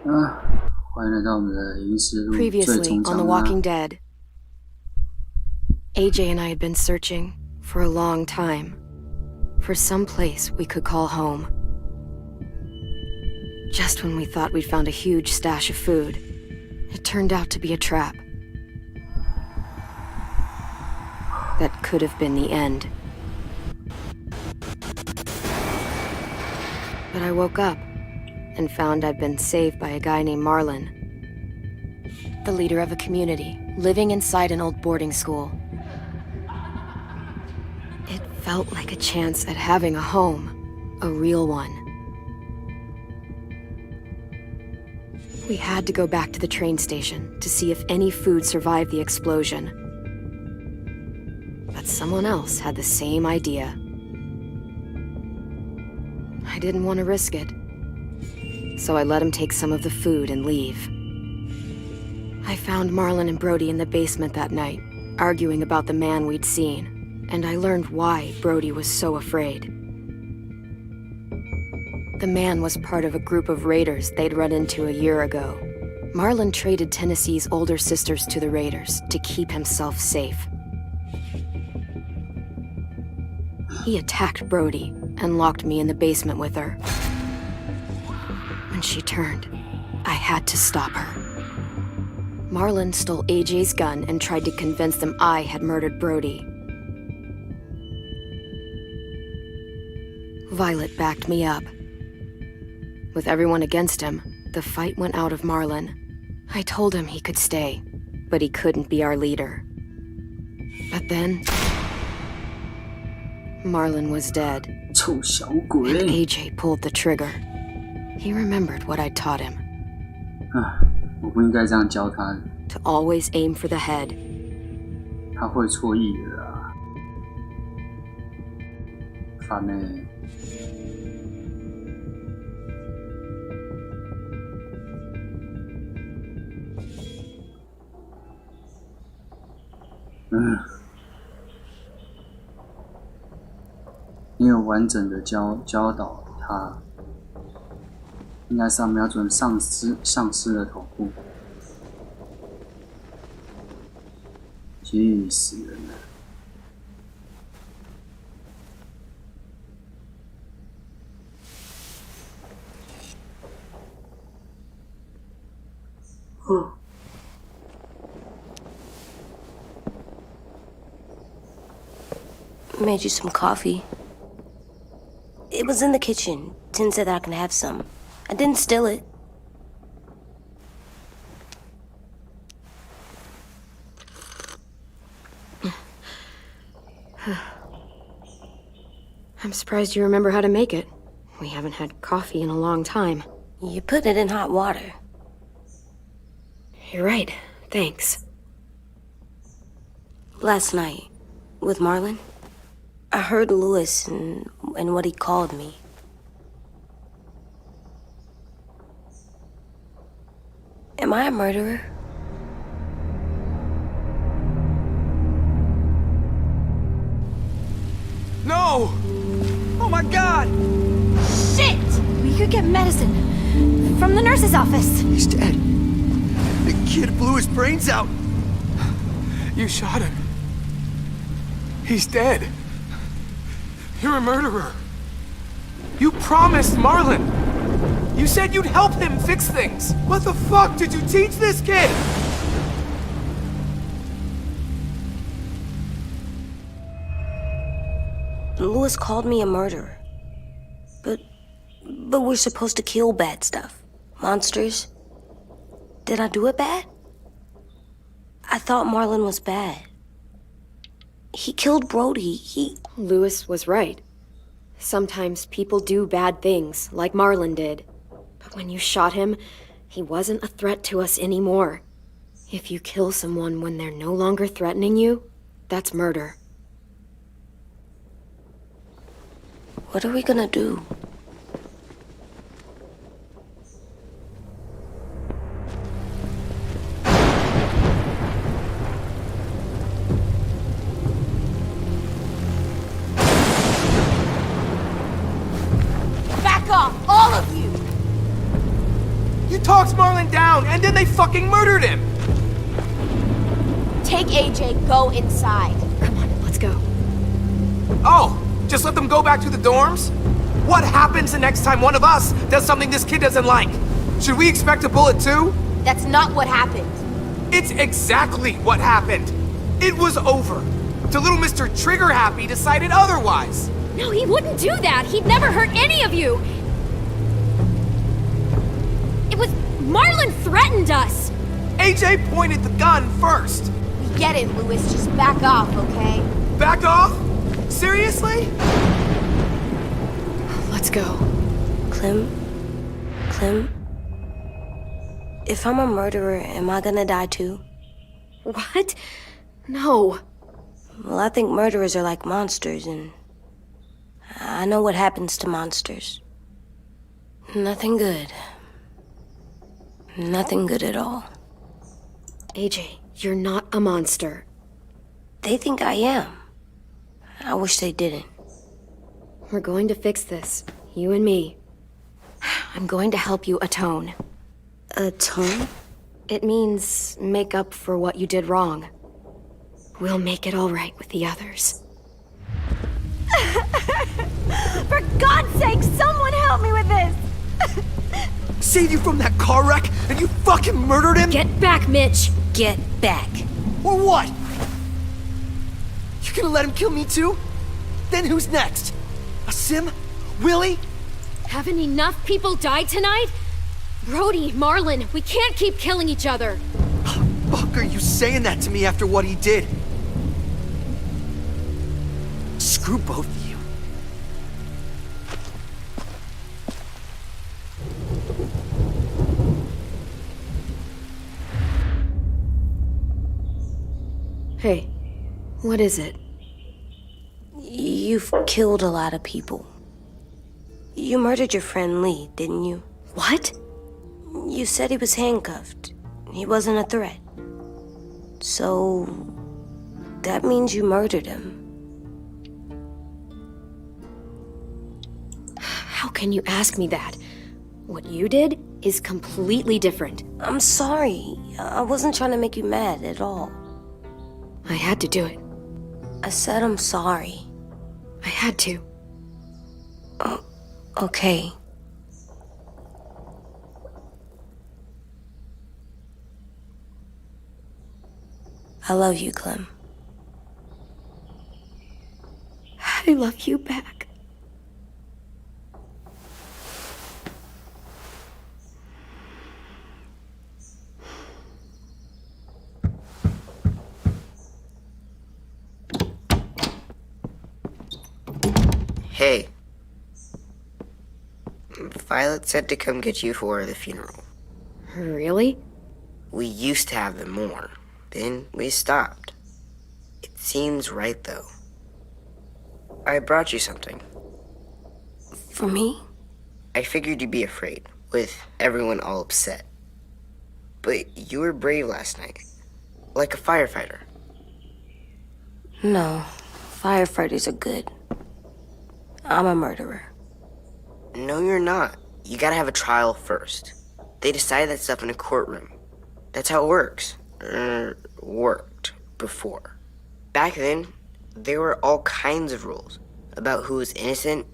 欢迎来到我们的银石路最 Previously 终 on The 章 Walking Dead, AJ and I had been searching for a long time for some place we could call home. Just when we thought we'd found a huge stash of food, it turned out to be a trap. That could have been the end. But I woke up and found I'd been saved by a guy named Marlon, the leader of a community living inside an old boarding school. It felt like a chance at having a home, a real one. We had to go back to the train station to see if any food survived the explosion. But someone else had the same idea. I didn't want to risk it, so I let him take some of the food and leave. I found Marlon and Brody in the basement that night, arguing about the man we'd seen, and I learned why Brody was so afraid. The man was part of a group of raiders they'd run into a year ago. Marlon traded Tennessee's older sisters to the raiders to keep himself safe. He attacked Brody and locked me in the basement with her. When she turned, I had to stop her. Marlon stole AJ's gun and tried to convince them I had murdered Brody. Violet backed me up. With everyone against him, the fight went out of Marlon. I told him he could stay, but he couldn't be our leader. But then, Marlon was dead, 臭小鬼 and AJ pulled the trigger. He remembered what I'd taught him. 我不应该这样教他的， To always aim for the head. 他会错意的啦。烦欸。你有完整的教导他，应该是要瞄准丧尸的头部，气死人了！Made you some coffee. It was in the kitchen. Tin said that I can have some. I didn't steal it. I'm surprised you remember how to make it. We haven't had coffee in a long time. You put it in hot water. You're right. Thanks. Last night, with Marlon, I heard Lewis and what he called me. Am I a murderer? No! Oh my god! Shit! We could get medicine from the nurse's office. He's dead. The kid blew his brains out. You shot him. He's dead. You're a murderer. You promised Marlon. You said you'd help him fix things. What the fuck did you teach this kid? Lewis called me a murderer. But we're supposed to kill bad stuff. Monsters. Did I do it bad? I thought Marlon was bad. He killed Brody. Lewis was right. Sometimes people do bad things, like Marlon did. But when you shot him, he wasn't a threat to us anymore. If you kill someone when they're no longer threatening you, that's murder. What are we gonna do? Back off, all of you! You talked Marlon down, and then they fucking murdered him! Take AJ, go inside. Come on, let's go. Oh, just let them go back to the dorms? What happens the next time one of us does something this kid doesn't like? Should we expect a bullet too? That's not what happened. It's exactly what happened. It was over. The little Mr. Trigger Happy decided otherwise. No, he wouldn't do that. He'd never hurt any of you. It was... Marlon threatened us. AJ pointed the gun first. We get it, Louis. Just back off, okay? Back off? Seriously? Let's go. Clem? If I'm a murderer, am I gonna die too? What? No. Well, I think murderers are like monsters, and I know what happens to monsters. Nothing good. Nothing good at all. AJ, you're not a monster. They think I am. I wish they didn't. We're going to fix this. You and me. I'm going to help you atone. Atone? It means make up for what you did wrong. We'll make it all right with the others. For God's sake, someone help me with this! Saved you from that car wreck, and you fucking murdered him? Get back, Mitch! Get back. Or what? You gonna let him kill me too? Then who's next? A Sim? Willie? Haven't enough people died tonight? Brody, Marlon, we can't keep killing each other. Fuck are you saying that to me after what he did? Screw both of you. Hey, what is it? You've killed a lot of people. You murdered your friend Lee, didn't you? What? You said he was handcuffed. He wasn't a threat. So... that means you murdered him. How can you ask me that? What you did is completely different. I'm sorry. I wasn't trying to make you mad at all. I had to do it. I said I'm sorry. I had to. Okay. I love you, Clem. I love you back. Hey. Violet said to come get you for the funeral. Really? We used to have them more. Then we stopped. It seems right, though. I brought you something. For me? I figured you'd be afraid, with everyone all upset. But you were brave last night. Like a firefighter. No. Firefighters are good. I'm a murderer. No, you're not. You gotta have a trial first. They decide that stuff in a courtroom. That's how it works. Worked before. Back then, there were all kinds of rules about who was innocent,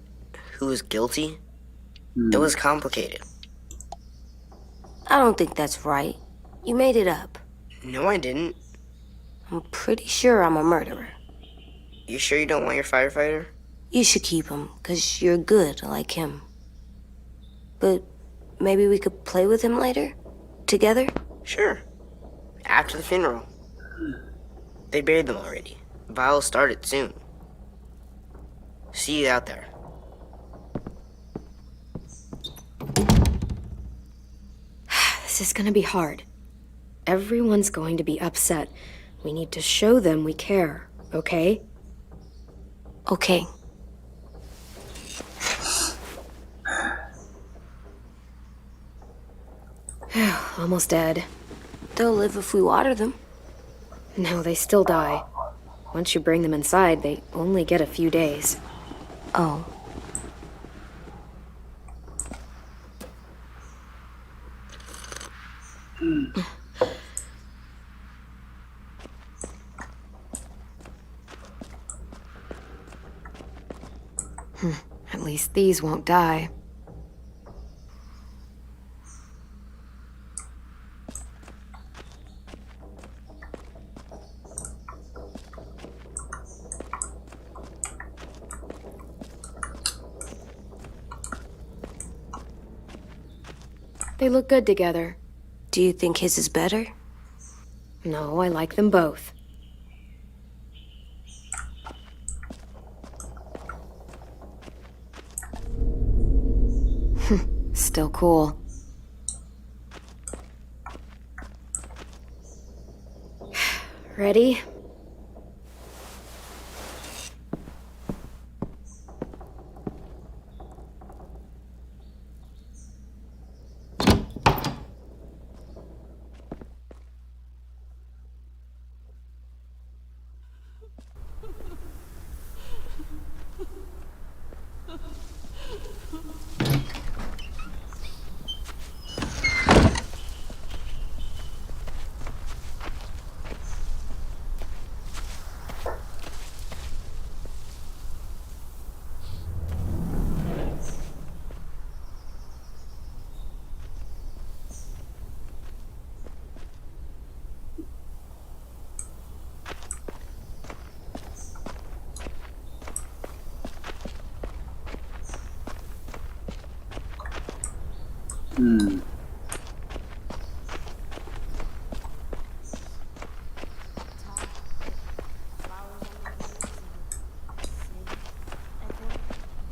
who was guilty. It was complicated. I don't think that's right. You made it up. No, I didn't. I'm pretty sure I'm a murderer. You sure you don't want your firefighter? You should keep him, 'cause you're good like him. But maybe we could play with him later? Together? Sure. After the funeral. They buried them already. Vile'll start it soon. See you out there. This is gonna be hard. Everyone's going to be upset. We need to show them we care, okay? Okay. Almost dead. They'll live if we water them. No, they still die. Once you bring them inside, they only get a few days. Oh. At least these won't die. They look good together. Do you think his is better? No, I like them both. Still cool. Ready?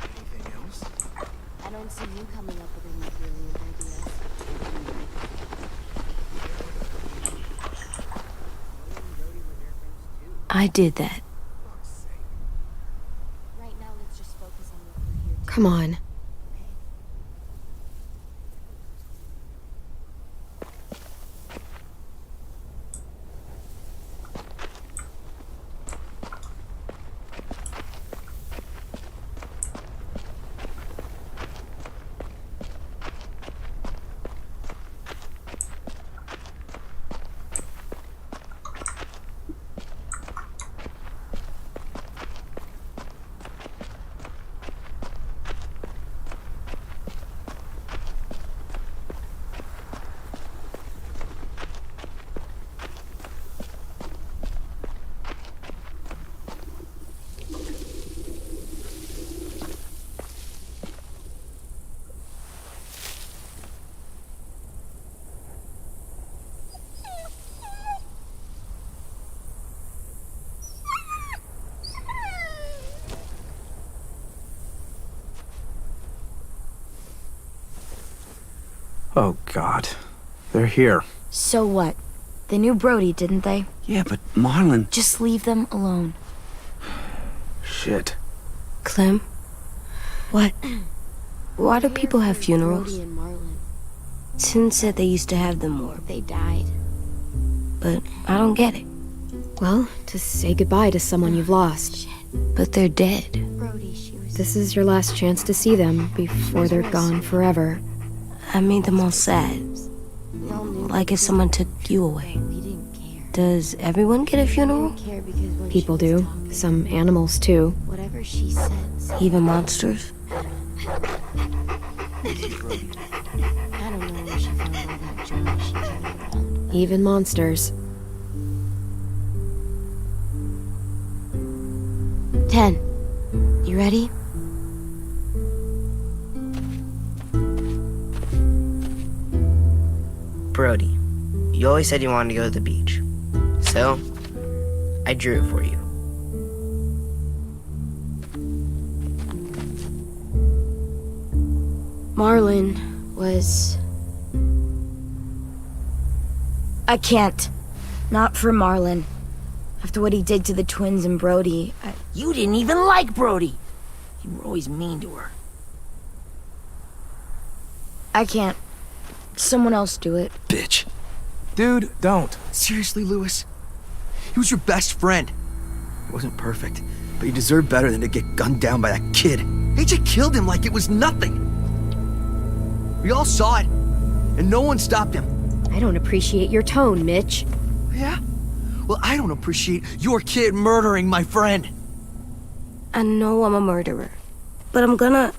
Anything else? I don't see you coming up with any brilliant ideas. I did that. Right now, let's just focus on what we're here to Come on. Oh, God. They're here. So what? They knew Brody, didn't they? Yeah, but Marlon... Just leave them alone. Shit. Clem? What? Why do people have funerals? Brody and Marlon. Tin said they used to have them more, They died. but I don't get it. Well, to say goodbye to someone you've lost. But they're dead. Brody, she was... This is your last chance to see them before they're gone forever. I made them all sad. We all knew. Like if someone took you away. We didn't care. Does everyone get a funeral? We didn't care because when People she was do. talking, Some animals, too. whatever she said. Even monsters? I don't know where she found all that junk she carried around. Even monsters. 10. You ready? Brody, you always said you wanted to go to the beach. So, I drew it for you. Marlon was... I can't. Not for Marlon. After what he did to the twins and Brody, You didn't even like Brody. You were always mean to her. I can't. Someone else do it. Bitch. Dude, don't. Seriously, Lewis? He was your best friend. He wasn't perfect, but he deserved better than to get gunned down by that kid. AJ killed him like it was nothing. We all saw it, and no one stopped him. I don't appreciate your tone, Mitch. Yeah? Well, I don't appreciate your kid murdering my friend. I know I'm a murderer, but I'm gonna,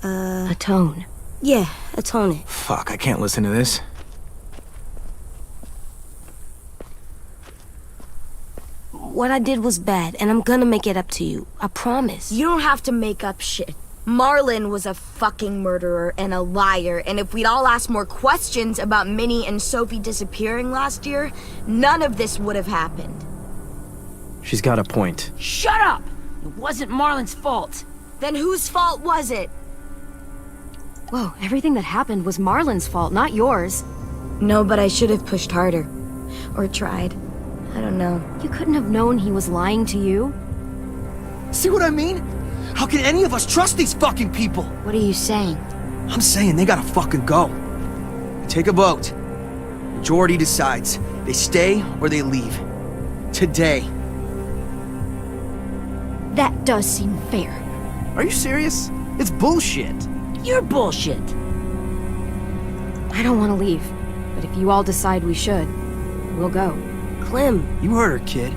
Atone. yeah, atone it. Fuck, I can't listen to this. What I did was bad, and I'm gonna make it up to you. I promise. You don't have to make up shit. Marlon was a fucking murderer and a liar, and if we'd all asked more questions about Minnie and Sophie disappearing last year, none of this would have happened. She's got a point. Shut up! It wasn't Marlon's fault. Then whose fault was it? Whoa, everything that happened was Marlon's fault, not yours. No, but I should have pushed harder. Or tried. I don't know. You couldn't have known he was lying to you. See what I mean? How can any of us trust these fucking people? What are you saying? I'm saying they gotta fucking go. Take a vote. Majority decides. They stay or they leave. Today. That does seem fair. Are you serious? It's bullshit. You're bullshit. I don't want to leave, but if you all decide we should, we'll go. Clem, You heard her, kid.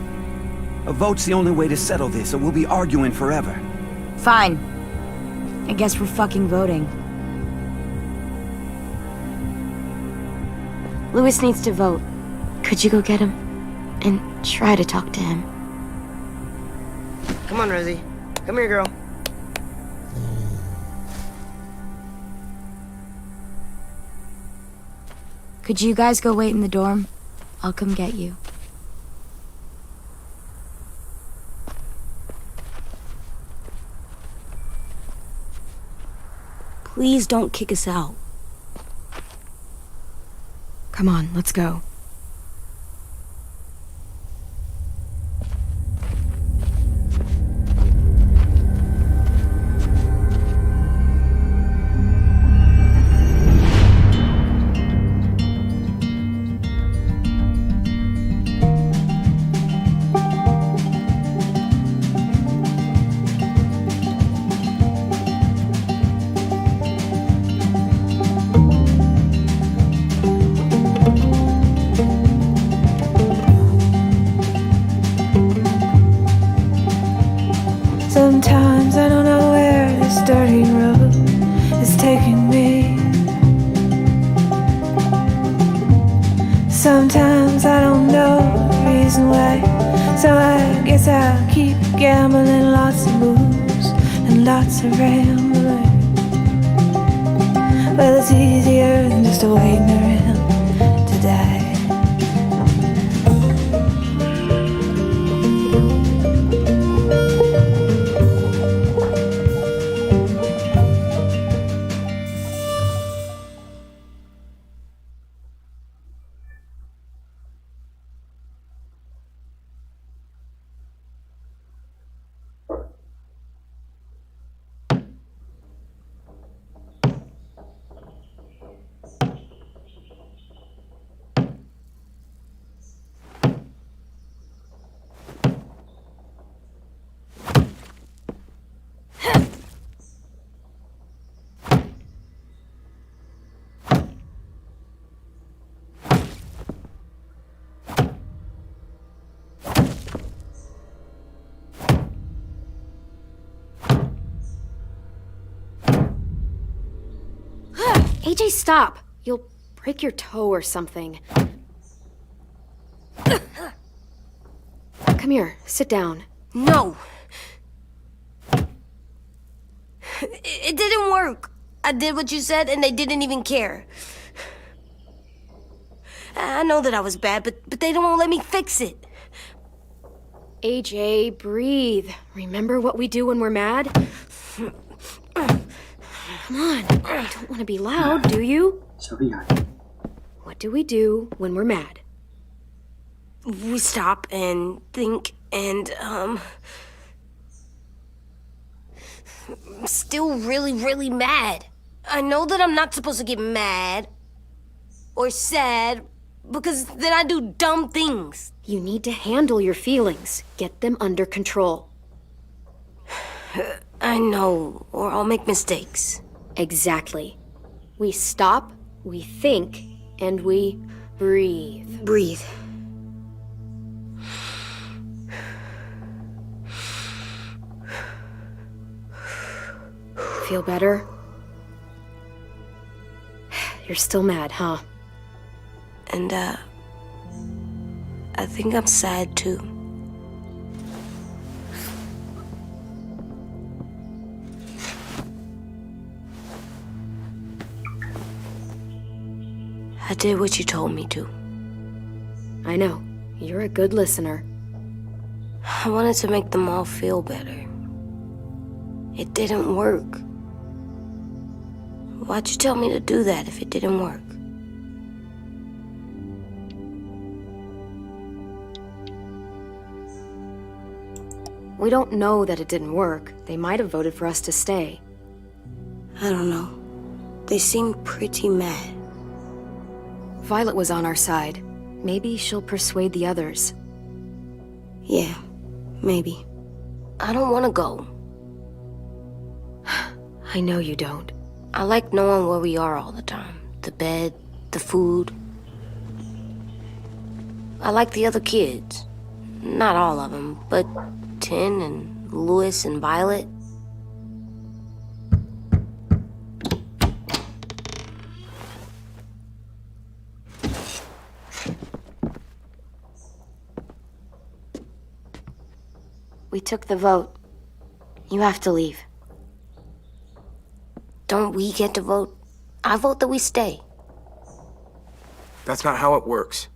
A vote's the only way to settle this, or we'll be arguing forever. Fine. I guess we're fucking voting. Louis needs to vote. Could you go get him? And try to talk to him. Come on, Rosie. Come here, girl. Could you guys go wait in the dorm? I'll come get you. Please don't kick us out. Come on, let's go. Sometimes I don't know where this dirty road is taking me. Sometimes I don't know the reason why, so I guess I'll keep gambling. Lots of moves and lots of rambling. Well, it's easier than just waiting around to die. AJ, stop! You'll break your toe or something. Come here, sit down. No! It didn't work. I did what you said, and they didn't even care. I know that I was bad, but they don't let me fix it. AJ, breathe. Remember what we do when we're mad? Come on, you don't want to be loud, do you? 小屁孩， What do we do when we're mad? We stop and think and, I'm still really, really mad. I know that I'm not supposed to get mad or sad because then I do dumb things. You need to handle your feelings. Get them under control. I know, or I'll make mistakes. Exactly. We stop, we think, And we breathe. Breathe. Feel better? You're still mad, huh? And, I think I'm sad too. I did what you told me to. I know. You're a good listener. I wanted to make them all feel better. It didn't work. Why'd you tell me to do that if it didn't work? We don't know that it didn't work. They might have voted for us to stay. I don't know. They seem pretty mad. Violet was on our side. Maybe she'll persuade the others. Yeah, maybe. I don't want to go. I know you don't. I like knowing where we are all the time. The bed, the food. I like the other kids. Not all of them, but Tin and Louis and Violet. We took the vote. You have to leave. Don't we get to vote? I vote that we stay. That's not how it works.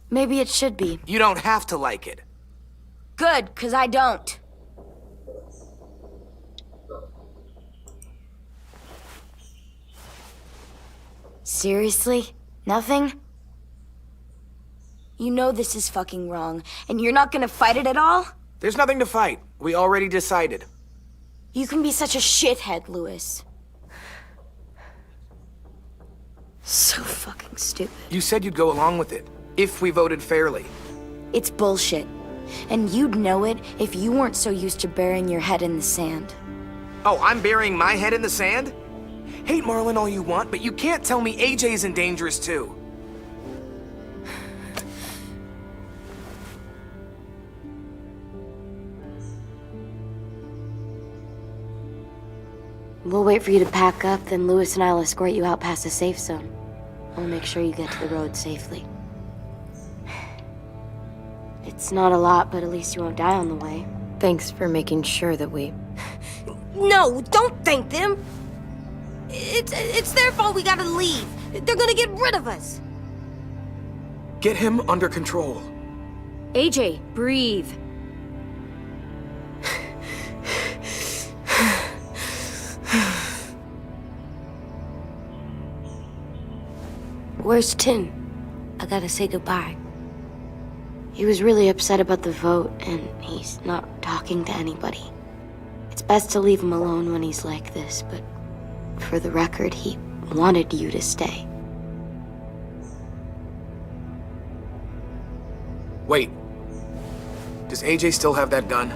Maybe it should be. You don't have to like it. Good, 'cause I don't. Seriously? Nothing? You know this is fucking wrong, and you're not gonna fight it at all? There's nothing to fight. We already decided. You can be such a shithead, Louis. So fucking stupid. You said you'd go along with it, if we voted fairly. It's bullshit. And you'd know it if you weren't so used to burying your head in the sand. Oh, I'm burying my head in the sand? Hate Marlin all you want, but you can't tell me AJ's in dangerous too. We'll wait for you to pack up, then Louis and I'll escort you out past the safe zone. We'll make sure you get to the road safely. It's not a lot, but at least you won't die on the way. Thanks for making sure that we... No, don't thank them! It's their fault we gotta leave. They're gonna get rid of us. Get him under control. AJ, breathe. Where's Tin? I gotta say goodbye. He was really upset about the vote, and he's not talking to anybody. It's best to leave him alone when he's like this, but for the record, he wanted you to stay. Wait. Does AJ still have that gun?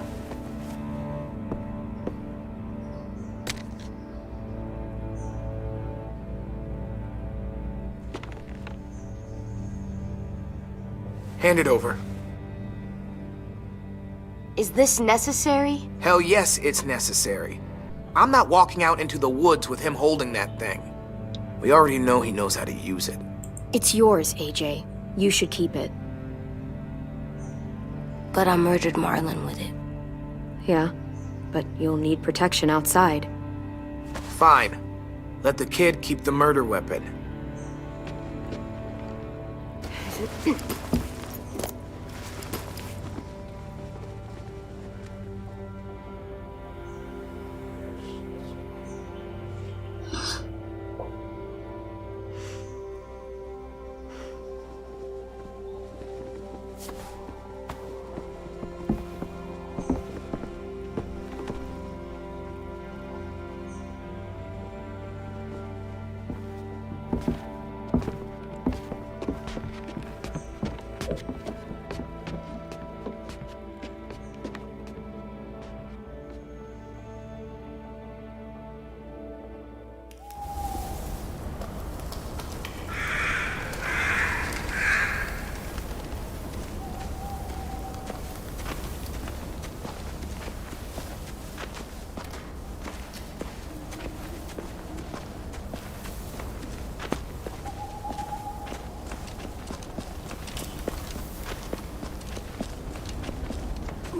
Hand it over. Is this necessary? Hell yes, it's necessary. I'm not walking out into the woods with him holding that thing. We already know he knows how to use it. It's yours, AJ. You should keep it. But I murdered Marlin with it. Yeah, but you'll need protection outside. Fine. Let the kid keep the murder weapon.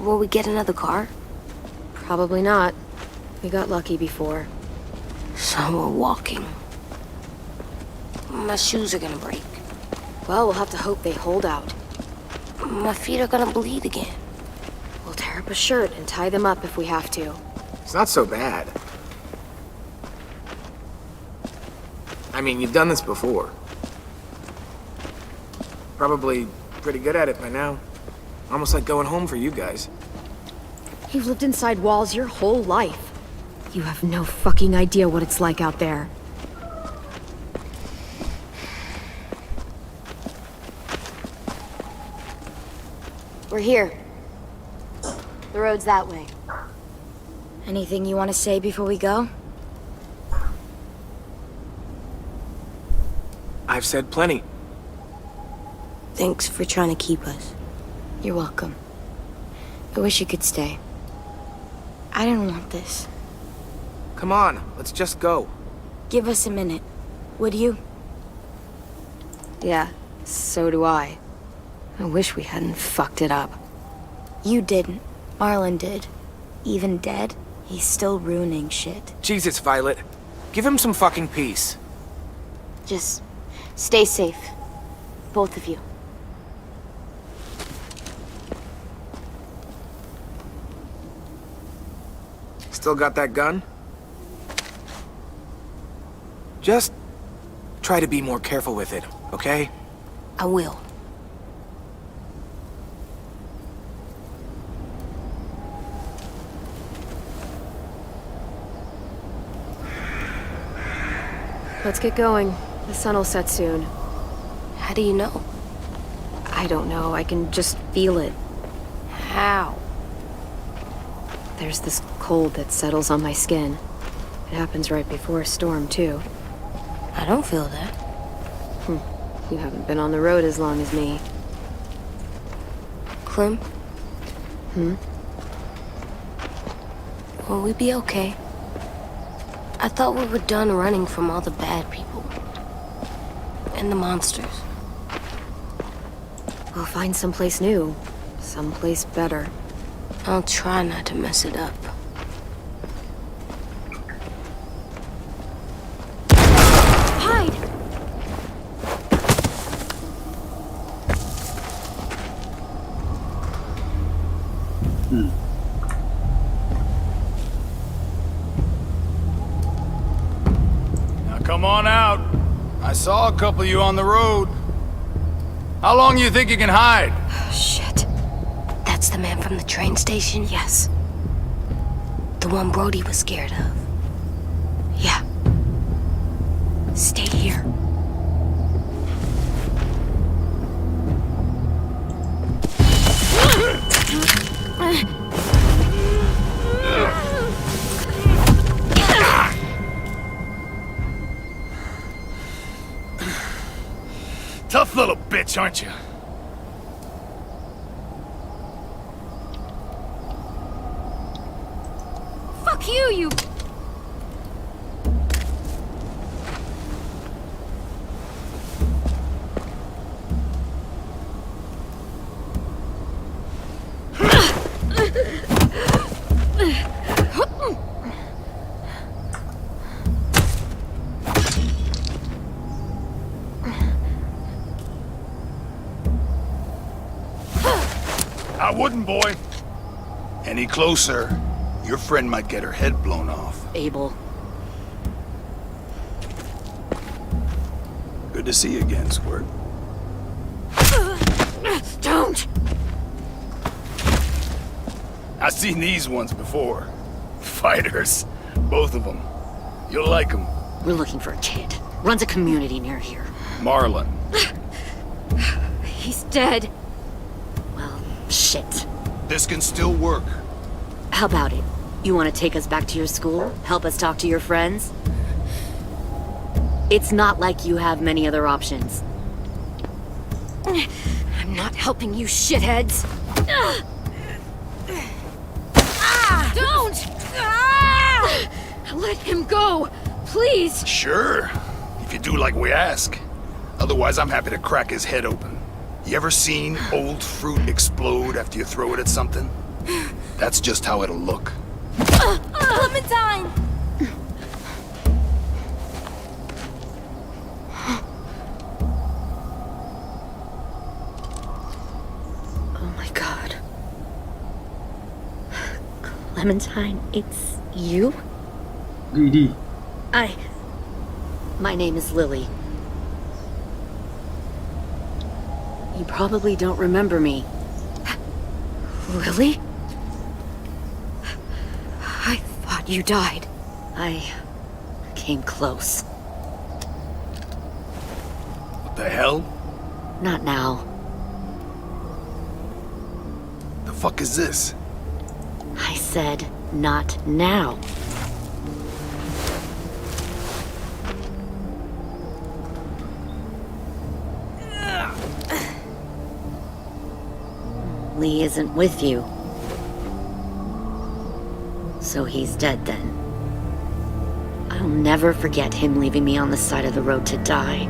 Will we get another car? Probably not. We got lucky before. So we're walking. My shoes are gonna break. Well, we'll have to hope they hold out. My feet are gonna bleed again. We'll tear up a shirt and tie them up if we have to. It's not so bad. I mean, you've done this before. Probably pretty good at it by now. Almost like going home for you guys. You've lived inside walls your whole life. You have no fucking idea what it's like out there. We're here. The road's that way. Anything you want to say before we go? I've said plenty. Thanks for trying to keep us. You're welcome. I wish you could stay. I didn't want this. Come on, let's just go. Give us a minute, would you? Yeah, so do I. I wish we hadn't fucked it up. You didn't. Marlon did. Even dead, he's still ruining shit. Jesus, Violet. Give him some fucking peace. Just stay safe. Both of you. Still got that gun? Just try to be more careful with it, okay? I will. Let's get going. The sun will set soon. How do you know? I don't know. I can just feel it. How? There's this cold that settles on my skin. It happens right before a storm, too. I don't feel that. You haven't been on the road as long as me. Clem? Will we be okay? I thought we were done running from all the bad people. And the monsters. We'll find someplace new. Someplace better. I'll try not to mess it up. Hide! Now come on out. I saw a couple of you on the road. How long you think you can hide? Shit. That's the man from the train station? Yes. The one Brody was scared of. Yeah. Stay here. Tough little bitch, aren't you? Fuck you, you... I wouldn't, boy. Any closer, your friend might get her head blown off. Abel. Good to see you again, Squirt. Don't! I've seen these ones before. Fighters. Both of them. You'll like them. We're looking for a kid. Runs a community near here. Marlon. He's dead. Well, shit. This can still work. How about it? You want to take us back to your school? Help us talk to your friends? It's not like you have many other options. I'm not helping you shitheads. Don't! Let him go, please. Sure. If you do like we ask. Otherwise, I'm happy to crack his head open. You ever seen old fruit explode after you throw it at something? That's just how it'll look. Clementine! Oh my god. Clementine, it's you? Lily. My name is Lily. You probably don't remember me. Lily? I thought you died. I came close. What the hell? Not now. The fuck is this? I said, not now. Lee isn't with you. So he's dead then. I'll never forget him leaving me on the side of the road to die.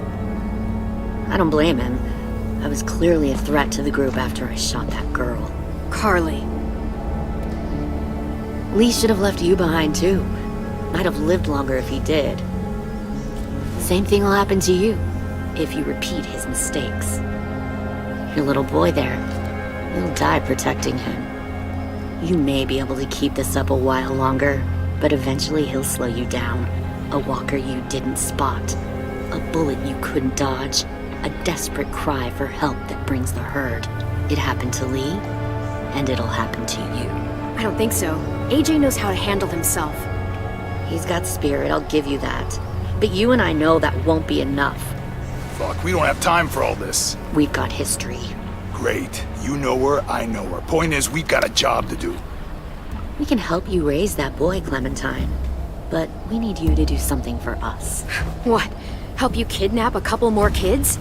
I don't blame him. I was clearly a threat to the group after I shot that girl. Carly. Lee should have left you behind too. Might have lived longer if he did. Same thing will happen to you, if you repeat his mistakes. Your little boy there, you'll die protecting him. You may be able to keep this up a while longer, but eventually he'll slow you down. A walker you didn't spot. A bullet you couldn't dodge. A desperate cry for help that brings the herd. It happened to Lee, and it'll happen to you. I don't think so. AJ knows how to handle himself. He's got spirit, I'll give you that. But you and I know that won't be enough. Fuck, we don't have time for all this. We've got history. Great. You know her, I know her. Point is, we've got a job to do. We can help you raise that boy, Clementine. But we need you to do something for us. What? Help you kidnap a couple more kids?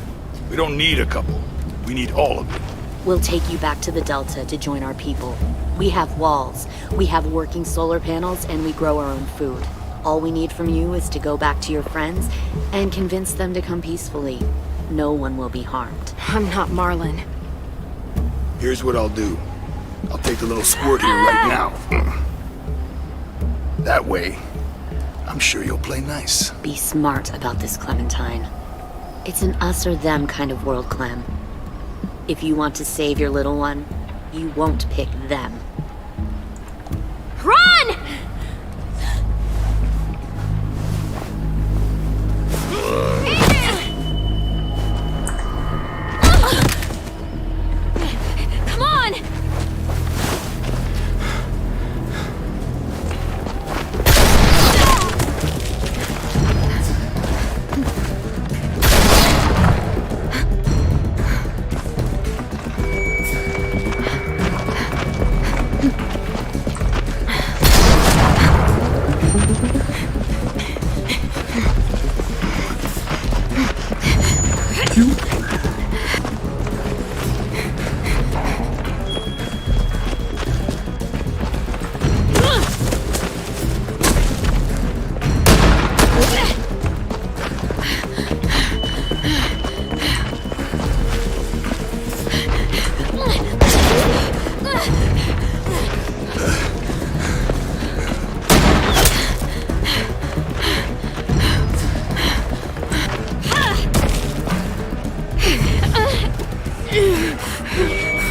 We don't need a couple. We need all of it. We'll take you back to the Delta to join our people. We have walls, we have working solar panels, and we grow our own food. All we need from you is to go back to your friends and convince them to come peacefully. No one will be harmed. I'm not Marlon. Here's what I'll do. I'll take the little squirt here right now. That way, I'm sure you'll play nice. Be smart about this, Clementine. It's an us or them kind of world, Clem. If you want to save your little one, you won't pick them. Run! Come on!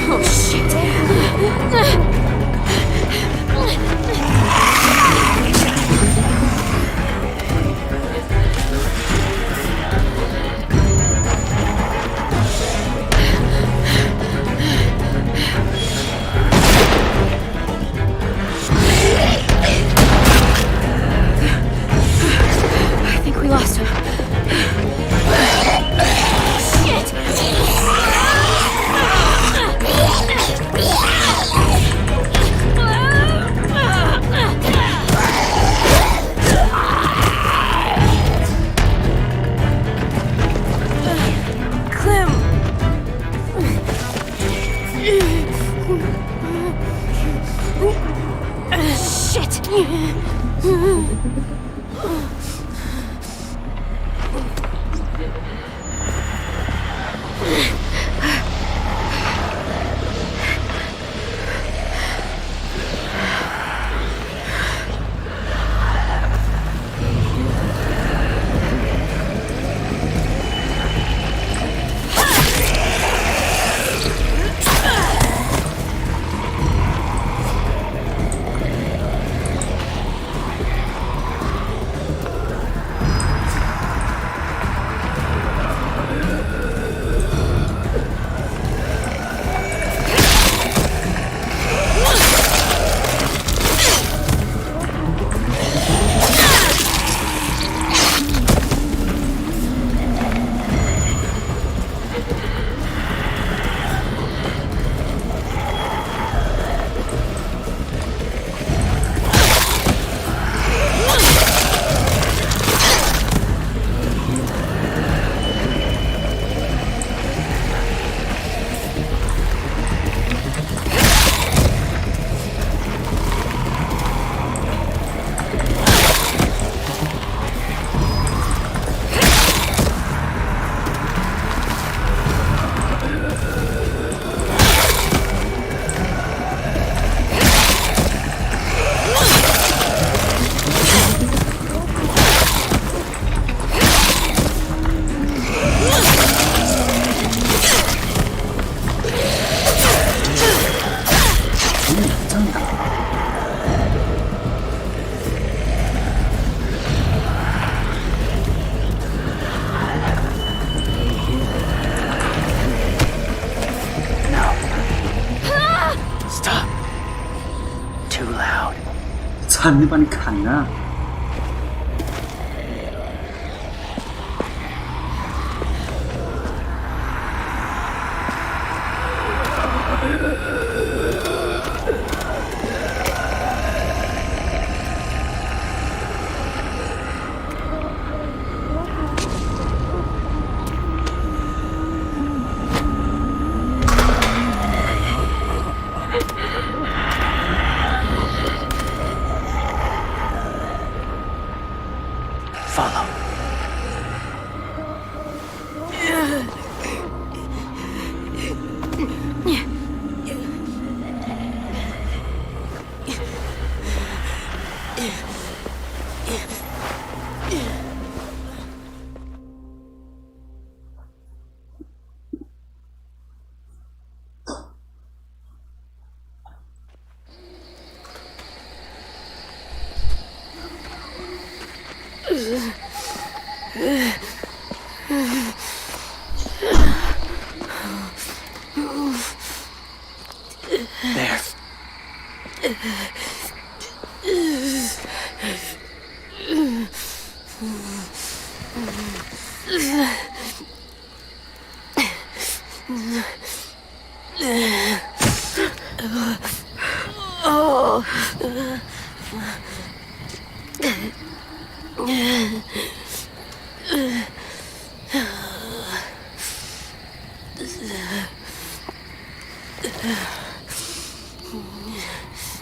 Oh, shit. I think we lost him. 砍就把你砍了。Follow. There.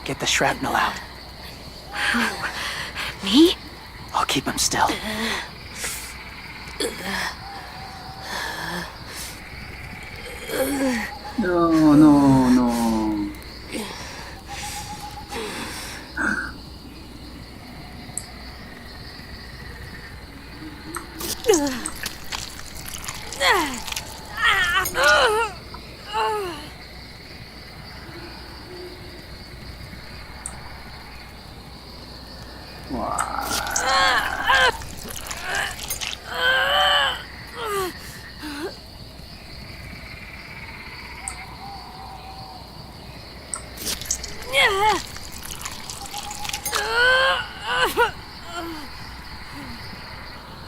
Get the shrapnel out. Me? I'll keep him still. No, no, no.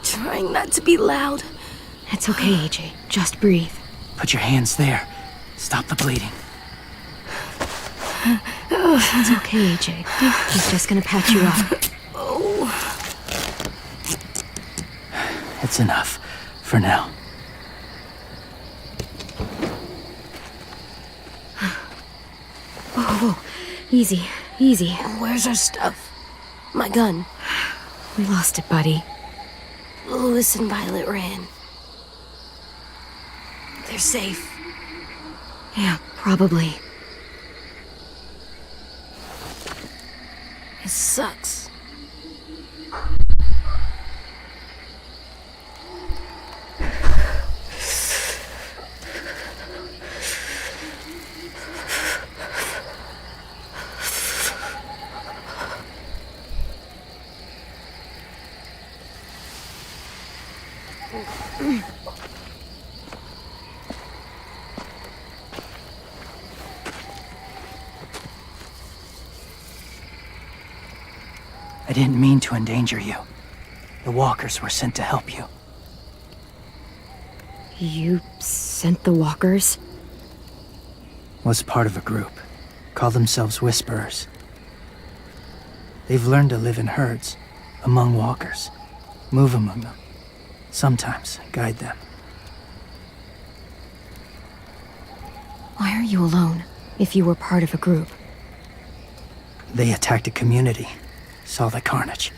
Trying not to be loud. It's okay, AJ. Just breathe. Put your hands there. Stop the bleeding. It's okay, AJ. He's just gonna patch you up. It's enough. For now. Whoa. Easy. Easy. Where's our stuff? My gun. We lost it, buddy. Louis and Violet ran. They're safe. Yeah, probably. It sucks. I didn't mean to endanger you. The walkers were sent to help you. You sent the walkers? Was part of a group. Call themselves Whisperers. They've learned to live in herds, among walkers. Move among them. Sometimes guide them. Why are you alone, if you were part of a group? They attacked a community. Saw the carnage.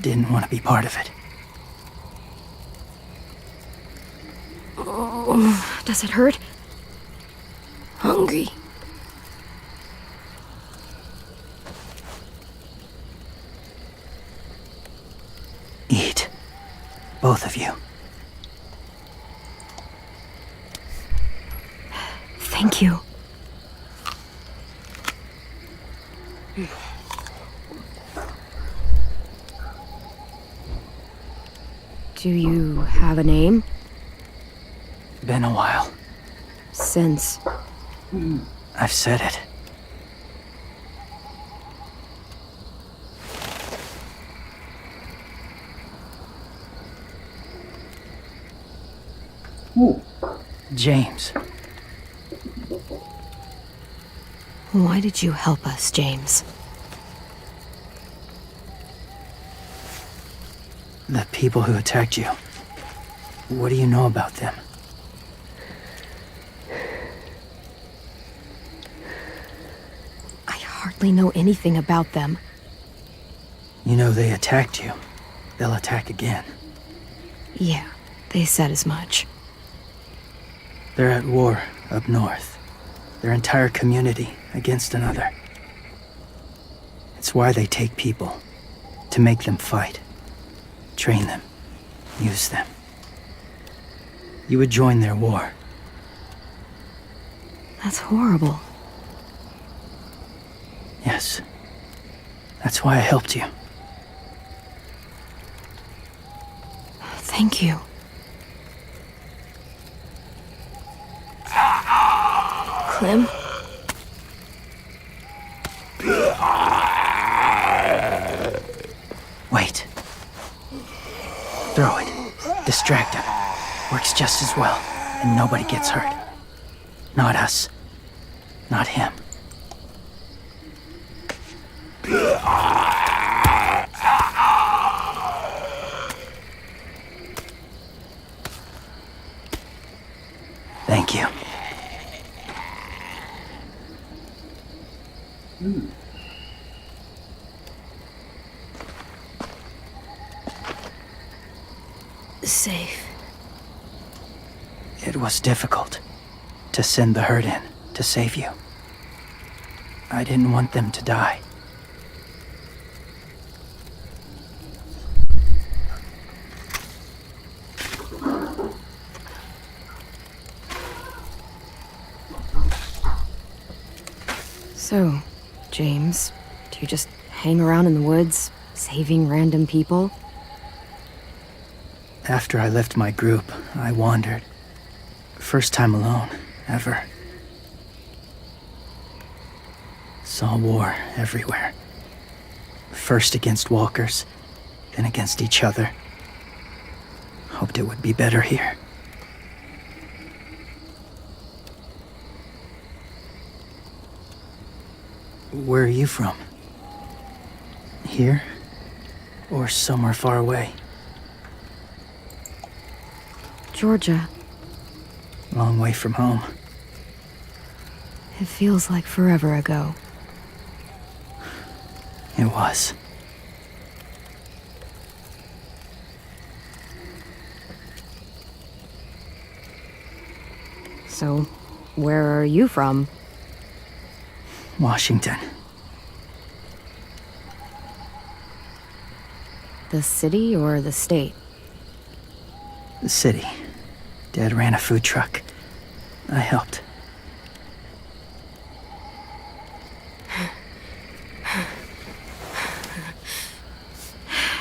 Didn't want to be part of it. Does it hurt? Hungry. Eat. Both of you. Thank you. Do you have a name? Been a while. Since... I've said it. Ooh. James. Why did you help us, James? The people who attacked you. What do you know about them? I hardly know anything about them. You know they attacked you. They'll attack again. Yeah, they said as much. They're at war up north. Their entire community against another. It's why they take people. To make them fight. Train them. Use them. You would join their war. That's horrible. Yes. That's why I helped you. Thank you. Clem? Wait. Throw it. Distract him. Works just as well, and nobody gets hurt. Not us. Not him. Thank you. Safe. It was difficult to send the herd in to save you. I didn't want them to die. So, James, do you just hang around in the woods, saving random people? After I left my group, I wandered. First time alone, ever. Saw war everywhere. First against walkers, then against each other. Hoped it would be better here. Where are you from? Here? Or somewhere far away? Georgia. Long way from home. It feels like forever ago. It was. So, where are you from? Washington. The city or the state? The city. Dad ran a food truck. I helped.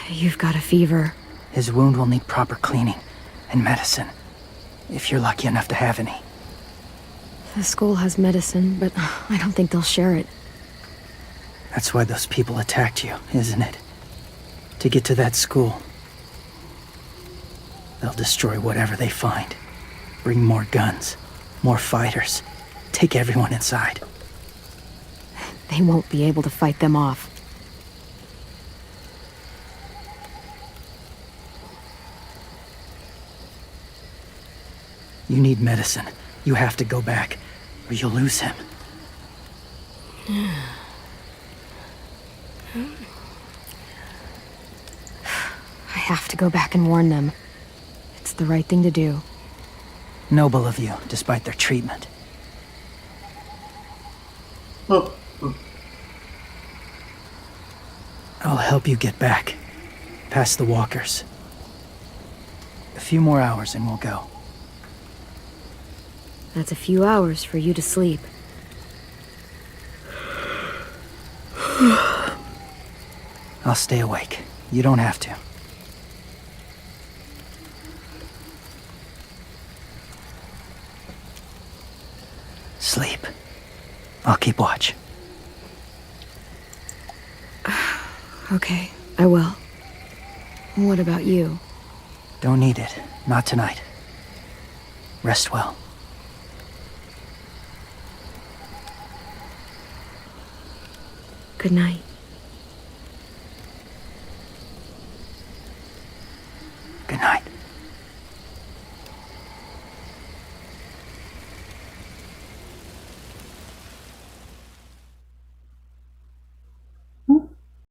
You've got a fever. His wound will need proper cleaning and medicine, if you're lucky enough to have any. The school has medicine, but I don't think they'll share it. That's why those people attacked you, isn't it? To get to that school. They'll destroy whatever they find. Bring more guns, more fighters. Take everyone inside. They won't be able to fight them off. You need medicine. You have to go back, or you'll lose him. I have to go back and warn them. It's the right thing to do. Noble of you, despite their treatment. I'll help you get back, past the walkers. A few more hours and we'll go. That's a few hours for you to sleep. I'll stay awake. You don't have to. Sleep. I'll keep watch. Okay, I will. What about you? Don't need it. Not tonight. Rest well. Good night. Good night.